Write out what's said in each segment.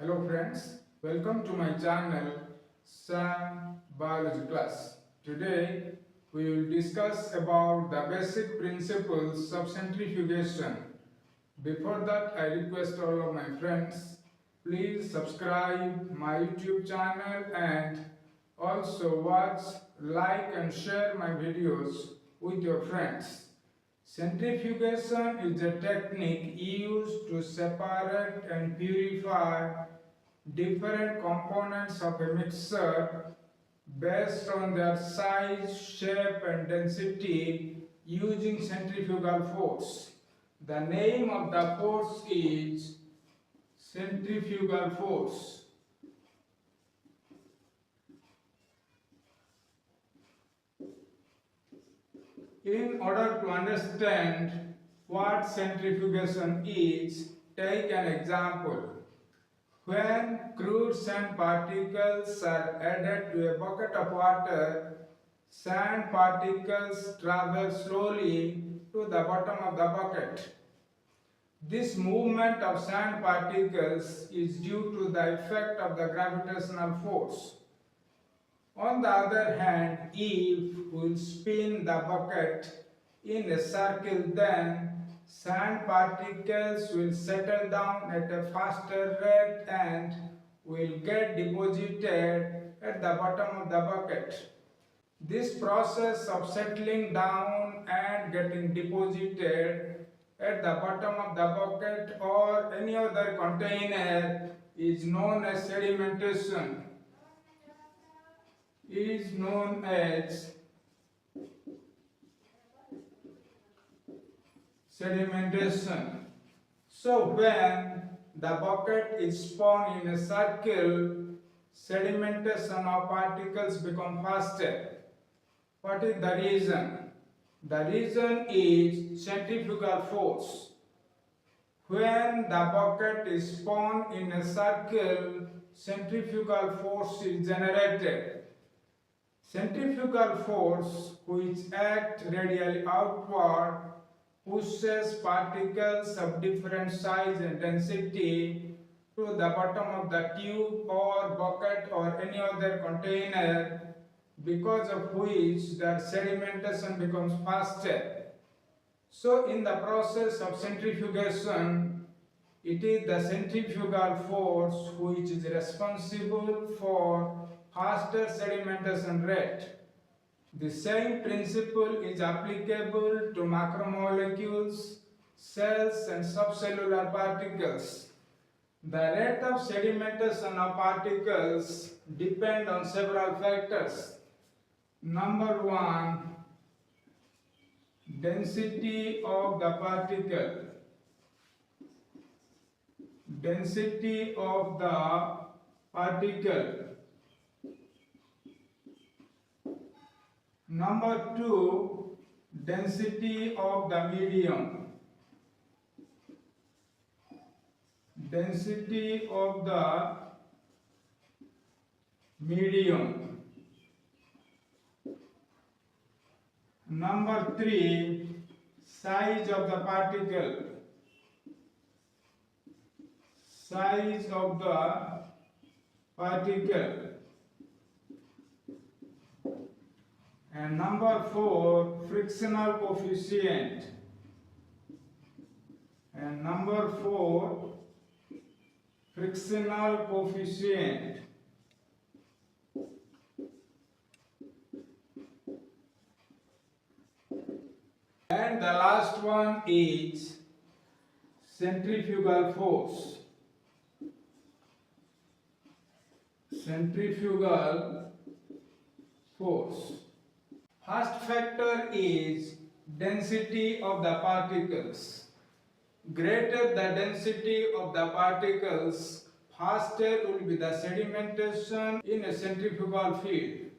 Hello friends, welcome to my channel Sam Biology Class. Today we will discuss about the basic principles of centrifugation. Before that, I request all of my friends, please subscribe my YouTube channel and also watch, like and share my videos with your friends. Centrifugation is a technique used to separate and purify different components of a mixture based on their size, shape and density using centrifugal force. The name of the force is centrifugal force. In order to understand what centrifugation is, take an example. When crude sand particles are added to a bucket of water, sand particles travel slowly to the bottom of the bucket. This movement of sand particles is due to the effect of the gravitational force. On the other hand, if we spin the bucket in a circle, then sand particles will settle down at a faster rate and will get deposited at the bottom of the bucket. This process of settling down and getting deposited at the bottom of the bucket or any other container is known as sedimentation. Sedimentation. So when the bucket is spun in a circle, sedimentation of particles become faster. What is the reason? The reason is centrifugal force. When the bucket is spun in a circle, centrifugal force is generated. Centrifugal force, which acts radially outward, pushes particles of different size and density to the bottom of the tube or bucket or any other container, because of which the sedimentation becomes faster. So in the process of centrifugation, it is the centrifugal force which is responsible for faster sedimentation rate. The same principle is applicable to macromolecules, cells and subcellular particles. The rate of sedimentation of particles depend on several factors. Number one, density of the particle. Density of the particle. Number two, density of the medium. Density of the medium. Number three, size of the particle. Size of the particle. And number four, frictional coefficient. And number four, frictional coefficient. And the last one is centrifugal force. Centrifugal force. First factor is density of the particles. Greater the density of the particles, faster will be the sedimentation in a centrifugal field.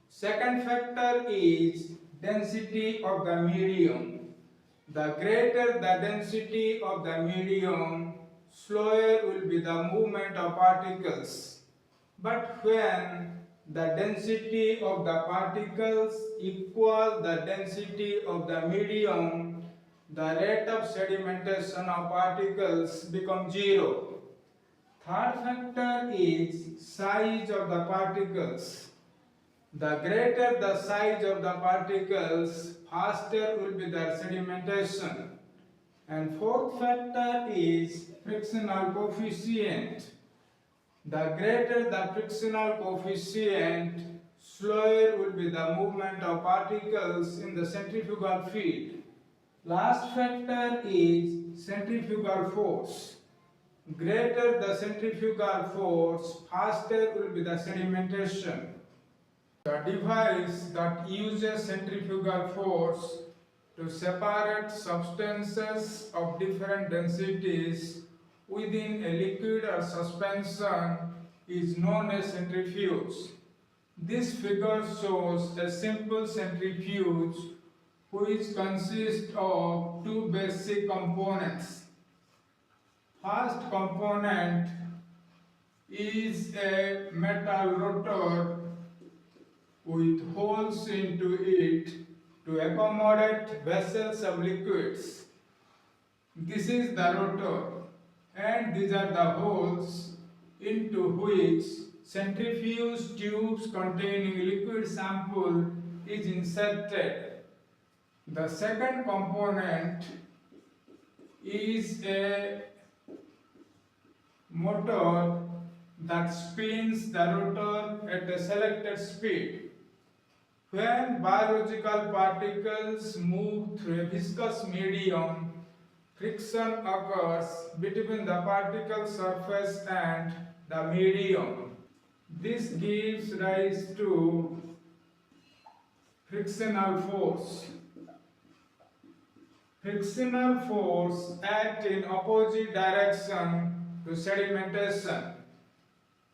Second factor is density of the medium. The greater the density of the medium, slower will be the movement of particles. But when the density of the particles equals the density of the medium, the rate of sedimentation of particles becomes zero. Third factor is size of the particles. The greater the size of the particles, faster will be the sedimentation. And fourth factor is frictional coefficient. The greater the frictional coefficient, slower will be the movement of particles in the centrifugal field. Last factor is centrifugal force. Greater the centrifugal force, faster will be the sedimentation. The device that uses centrifugal force to separate substances of different densities within a liquid or suspension is known as centrifuge. This figure shows a simple centrifuge which consists of two basic components. First component is a metal rotor with holes into it to accommodate vessels of liquids. This is the rotor, and these are the holes into which centrifuge tubes containing liquid sample is inserted. The second component is a motor that spins the rotor at a selected speed. When biological particles move through a viscous medium, friction occurs between the particle surface and the medium. This gives rise to frictional force. Frictional force acts in opposite direction to sedimentation.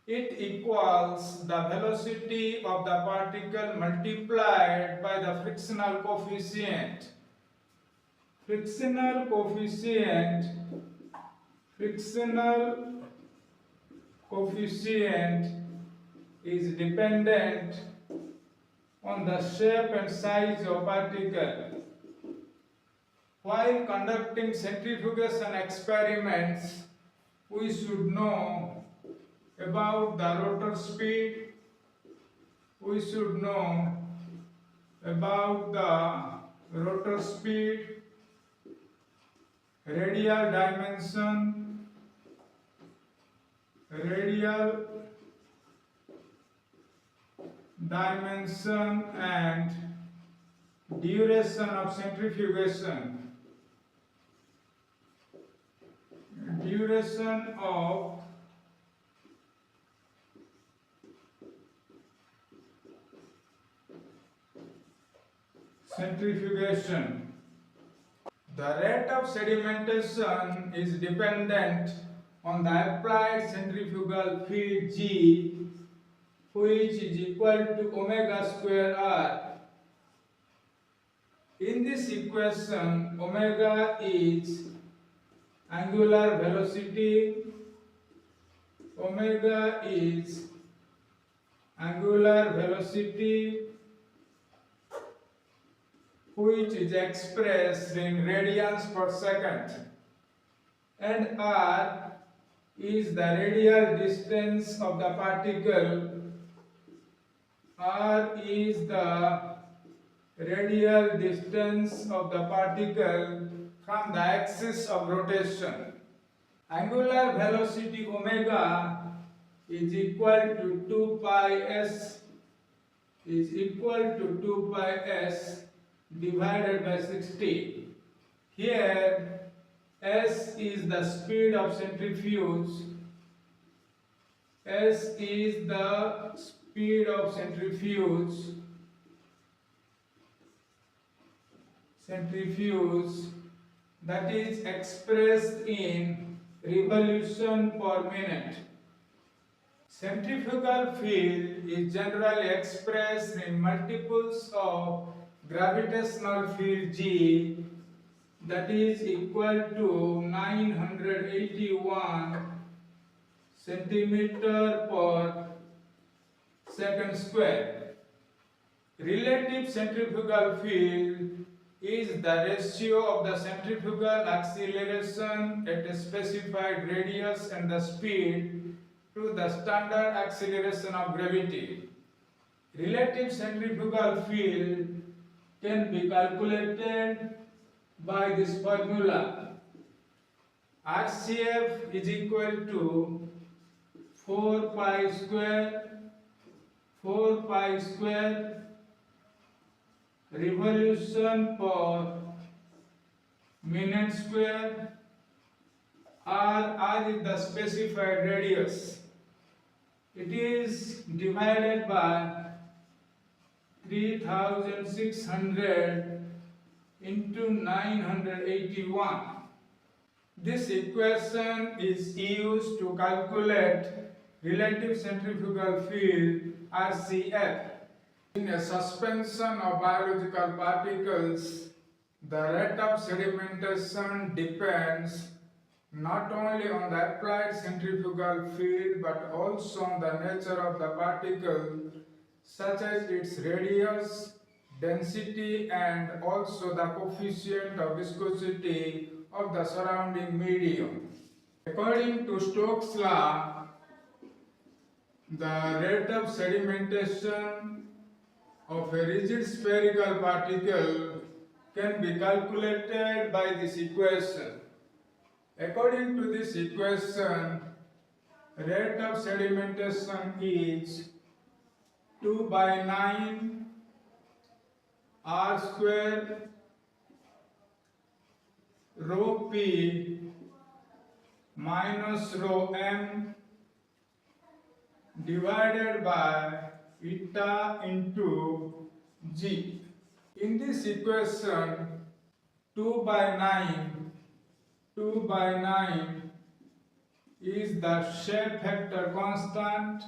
It equals the velocity of the particle multiplied by the frictional coefficient. Frictional coefficient is dependent on the shape and size of particle. While conducting centrifugation experiments, we should know about the rotor speed, we should know about the rotor speed, radial dimension and duration of centrifugation. Duration of centrifugation. The rate of sedimentation is dependent on the applied centrifugal field G, which is equal to omega square R. In this equation, omega is angular velocity, omega is angular velocity which is expressed in radians per second, and r is the radial distance of the particle. R is the radial distance of the particle from the axis of rotation. Angular velocity omega is equal to 2 pi s divided by 60. Here s is the speed of centrifuge. S is the speed of centrifuge that is expressed in revolution per minute. Centrifugal field is generally expressed in multiples of gravitational field G, that is equal to 981 centimeter per second square. Relative centrifugal field is the ratio of the centrifugal acceleration at a specified radius and the speed to the standard acceleration of gravity. Relative centrifugal field can be calculated by this formula. RCF is equal to 4 pi square revolution per minute square. R is the specified radius. It is divided by 3600 into 981. This equation is used to calculate relative centrifugal field RCF. In a suspension of biological particles, the rate of sedimentation depends not only on the applied centrifugal field but also on the nature of the particle, such as its radius, density, and also the coefficient of viscosity of the surrounding medium. According to Stokes' law, the rate of sedimentation of a rigid spherical particle can be calculated by this equation. According to this equation, rate of sedimentation is 2 by 9 r square rho p minus rho m divided by eta into g. In this equation, 2 by 9 is the shape factor constant,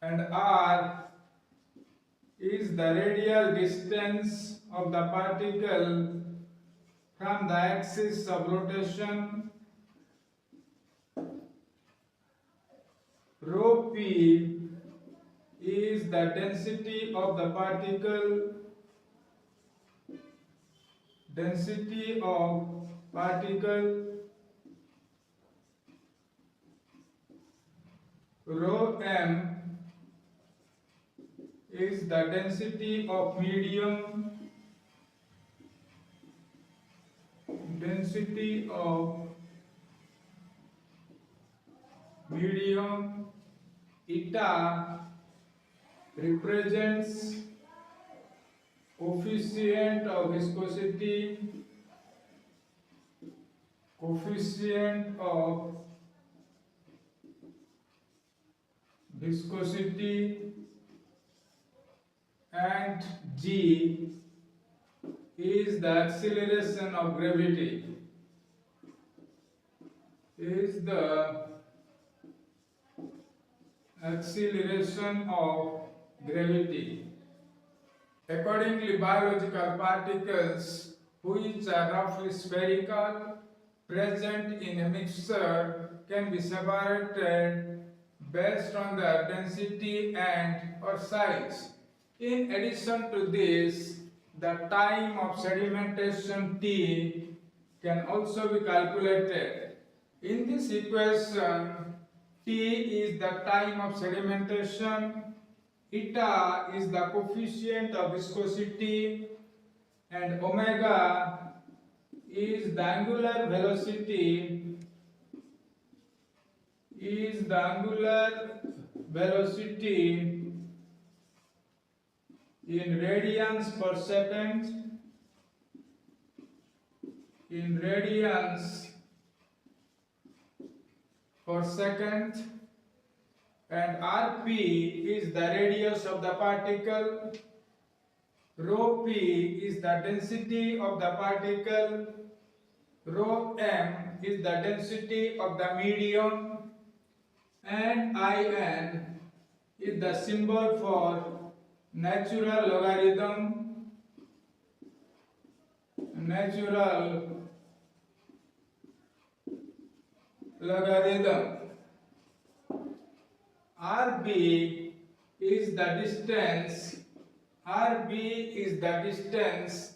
and r is the radial distance of the particle from the axis of rotation. Rho p is the density of the particle, Rho m is the density of medium, eta represents coefficient of viscosity, and g is the acceleration of gravity. Accordingly, biological particles which are roughly spherical present in a mixture can be separated based on their density and or size. In addition to this, the time of sedimentation T can also be calculated. In this equation, T is the time of sedimentation, eta is the coefficient of viscosity, and omega is the angular velocity in radians per second, and rp is the radius of the particle, rho p is the density of the particle, rho m is the density of the medium, and in is the symbol for natural logarithm, logarithm. RB is the distance. RB is the distance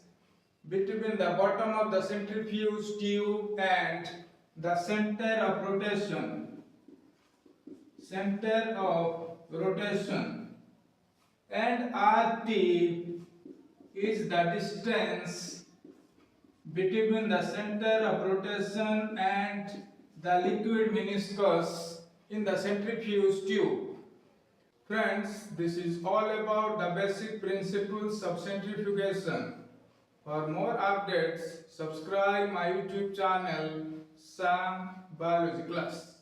between the bottom of the centrifuge tube and the center of rotation. Center of rotation. And RT is the distance between the center of rotation and the liquid meniscus in the centrifuge tube. Friends, this is all about the basic principles of centrifugation. For more updates, subscribe my YouTube channel, Sam Biology Class.